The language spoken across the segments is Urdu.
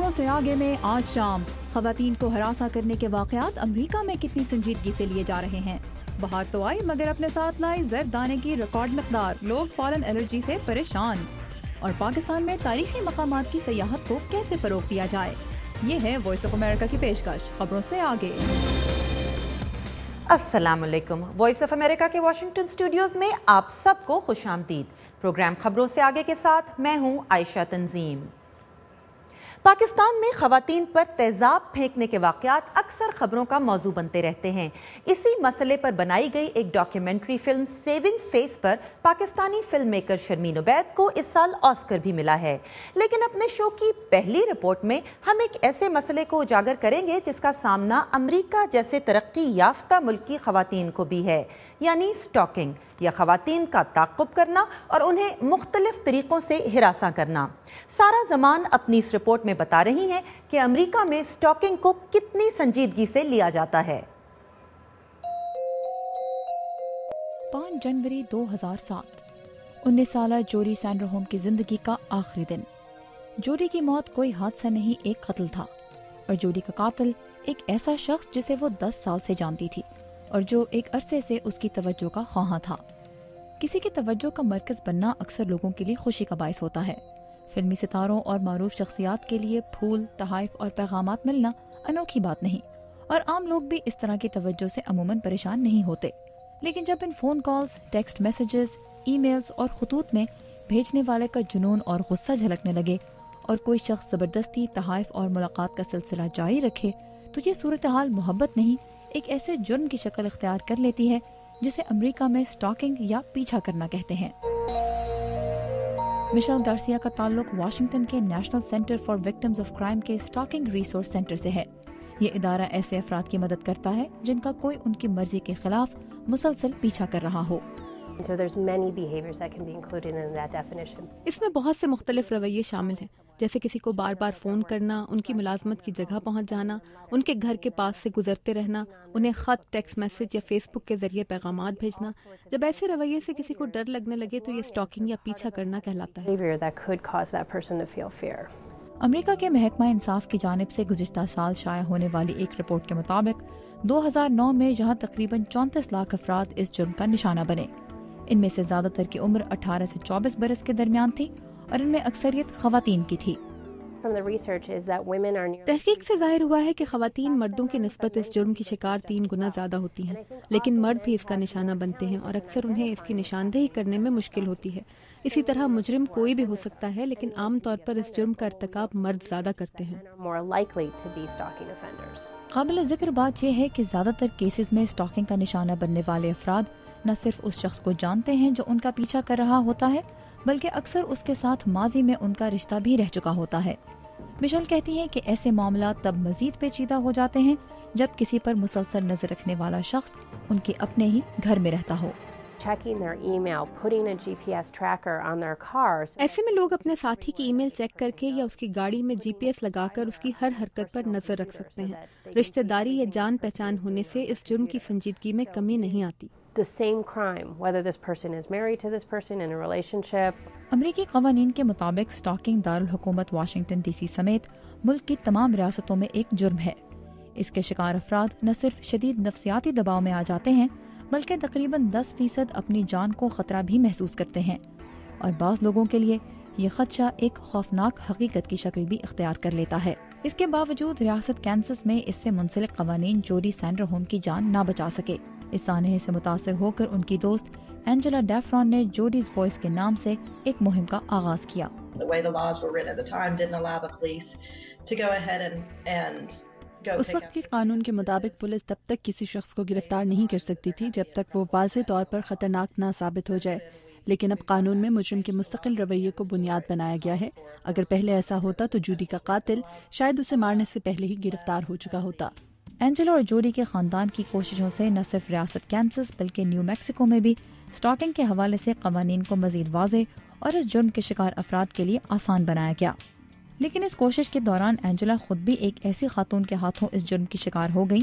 خبروں سے آگے میں آج شام خواتین کو ہراساں کرنے کے واقعات امریکہ میں کتنی سنجیدگی سے لیے جا رہے ہیں. باہر تو آئی مگر اپنے ساتھ لائی زرد دانے کی ریکارڈ مقدار, لوگ پالن الرجی سے پریشان. اور پاکستان میں تاریخی مقامات کی سیاحت کو کیسے فروغ دیا جائے, یہ ہے وائس آف امریکہ کی پیشکش خبروں سے آگے. السلام علیکم. وائس آف امریکہ کے واشنگٹن اسٹوڈیوز میں آپ سب کو خوش آمدید. پروگرام خبروں سے آگے کے ساتھ میں ہوں عائشہ تنظیم. پاکستان میں خواتین پر تیزاب پھینکنے کے واقعات اکثر خبروں کا موضوع بنتے رہتے ہیں. اسی مسئلے پر بنائی گئی ایک ڈاکیومنٹری فلم سیونگ فیس پر پاکستانی فلم میکر شرمین عبید کو اس سال آسکر بھی ملا ہے. لیکن اپنے شو کی پہلی رپورٹ میں ہم ایک ایسے مسئلے کو اجاگر کریں گے جس کا سامنا امریکہ جیسے ترقی یافتہ ملک کی خواتین کو بھی ہے, یعنی سٹاکنگ یا خواتین کا تعاقب کرنا اور انہیں مختلف طریقوں سے ہراساں کرنا. سارا زمان اپنی اس رپورٹ میں بتا رہی ہیں کہ امریکہ میں سٹاکنگ کو کتنی سنجیدگی سے لیا جاتا ہے. 5 جنوری 2007 19 سالہ جوڈی سینڈرہوم کی زندگی کا آخری دن. جوڈی کی موت کوئی حادثہ نہیں, ایک قتل تھا. اور جوڈی کا قاتل ایک ایسا شخص جسے وہ 10 سال سے جانتی تھی اور جو ایک عرصے سے اس کی توجہ کا خواہاں تھا. کسی کی توجہ کا مرکز بننا اکثر لوگوں کے لیے خوشی کا باعث ہوتا ہے. فلمی ستاروں اور معروف شخصیات کے لیے پھول, تحائف اور پیغامات ملنا انوکھی بات نہیں, اور عام لوگ بھی اس طرح کی توجہ سے عموماً پریشان نہیں ہوتے. لیکن جب ان phone calls, text messages, e mails اور خطوط میں بھیجنے والے کا جنون اور غصہ جھلکنے لگے اور کوئی شخص زبردستی تحائف اور ملاقات کا سلسلہ جاری رکھے, تو یہ صورتحال محبت نہیں, ایک ایسے جرم کی شکل اختیار کر لیتی ہے جسے امریکہ میں سٹاکنگ یا پیچھا کرنا کہتے ہیں. مشیل گارسیا کا تعلق واشنگٹن کے national centre for victims of crime کے سٹاکنگ ریسورس سینٹر سے ہے. یہ ادارہ ایسے افراد کی مدد کرتا ہے جن کا کوئی ان کی مرضی کے خلاف مسلسل پیچھا کر رہا ہو. اس میں بہت سے مختلف رویے شامل ہیں, جیسے کسی کو بار بار فون کرنا, ان کی ملازمت کی جگہ پہنچ جانا, ان کے گھر کے پاس سے گزرتے رہنا, انہیں خط, ٹیکسٹ میسج یا فیس بک کے ذریعے پیغامات بھیجنا. جب ایسے رویے سے کسی کو ڈر لگنے لگے تو یہ سٹاکنگ یا پیچھا کرنا کہلاتا ہے. امریکہ کے محکمہ انصاف کی جانب سے گزشتہ سال شائع ہونے والی ایک رپورٹ کے مطابق 2009 میں یہاں تقریباً 34 لاکھ افراد اس جرم کا نشانہ بنے. ان میں سے زیادہ تر کی عمر 18 سے 24 برس کے درمیان تھی اور ان میں اکثریت خواتین کی تھی. تحقیق سے ظاہر ہوا ہے کہ خواتین مردوں کی نسبت اس جرم کی شکار 3 گنا زیادہ ہوتی ہیں, لیکن مرد بھی اس کا نشانہ بنتے ہیں اور اکثر انہیں اس کی نشاندہی کرنے میں مشکل ہوتی ہے. اسی طرح مجرم کوئی بھی ہو سکتا ہے, لیکن عام طور پر اس جرم کا ارتکاب مرد زیادہ کرتے ہیں. قابل ذکر بات یہ ہے کہ زیادہ تر کیسز میں سٹاکنگ کا نشانہ بننے والے افراد نہ صرف اس شخص کو جانتے ہیں جو ان کا پیچھا کر رہا ہوتا ہے, بلکہ اکثر اس کے ساتھ ماضی میں ان کا رشتہ بھی رہ چکا ہوتا ہے. مشیل کہتی ہیں کہ ایسے معاملات تب مزید پیچیدہ ہو جاتے ہیں جب کسی پر مسلسل نظر رکھنے والا شخص ان کے اپنے ہی گھر میں رہتا ہو. ایسے میں لوگ اپنے ساتھی کی ای میل چیک کر کے یا اس کی گاڑی میں GPS لگا کر اس کی ہر حرکت پر نظر رکھ سکتے ہیں. رشتہ داری یا جان پہچان ہونے سے اس جرم کی سنجیدگی میں کمی نہیں آتی. امریکی قوانین کے مطابق سٹاکنگ دارالحکومت واشنگٹن ڈی سی سمیت ملک کی تمام ریاستوں میں ایک جرم ہے. اس کے شکار افراد نہ صرف شدید نفسیاتی دباؤ میں آ جاتے ہیں, بلکہ تقریباً 10% اپنی جان کو خطرہ بھی محسوس کرتے ہیں, اور بعض لوگوں کے لیے یہ خدشہ ایک خوفناک حقیقت کی شکل بھی اختیار کر لیتا ہے. اس کے باوجود ریاست کینسس میں اس سے منسلک قوانین جوڈی سینڈرہوم کی جان نہ بچا سکے. اس سانحے سے متاثر ہو کر ان کی دوست اینجلا ڈیفرون نے جوڈیز وائس کے نام سے ایک مہم کا آغاز کیا. اس وقت کے قانون کے مطابق پولیس تب تک کسی شخص کو گرفتار نہیں کر سکتی تھی جب تک وہ واضح طور پر خطرناک نہ ثابت ہو جائے. لیکن اب قانون میں مجرم کے مستقل رویے کو بنیاد بنایا گیا ہے. اگر پہلے ایسا ہوتا تو جوڈی کا قاتل شاید اسے مارنے سے پہلے ہی گرفتار ہو چکا ہوتا. اینجلا اور جوڈی کے خاندان کی کوششوں سے نہ صرف ریاست کینسس بلکہ نیو میکسیکو میں بھی سٹاکنگ کے حوالے سے قوانین کو مزید واضح اور اس جرم کے شکار افراد کے لیے آسان بنایا گیا. لیکن اس کوشش کے دوران اینجلا خود بھی ایک ایسی خاتون کے ہاتھوں اس جرم کی شکار ہو گئی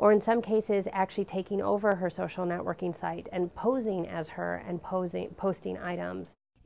Or in some cases actually taking over her social networking site and posing as her and posting items.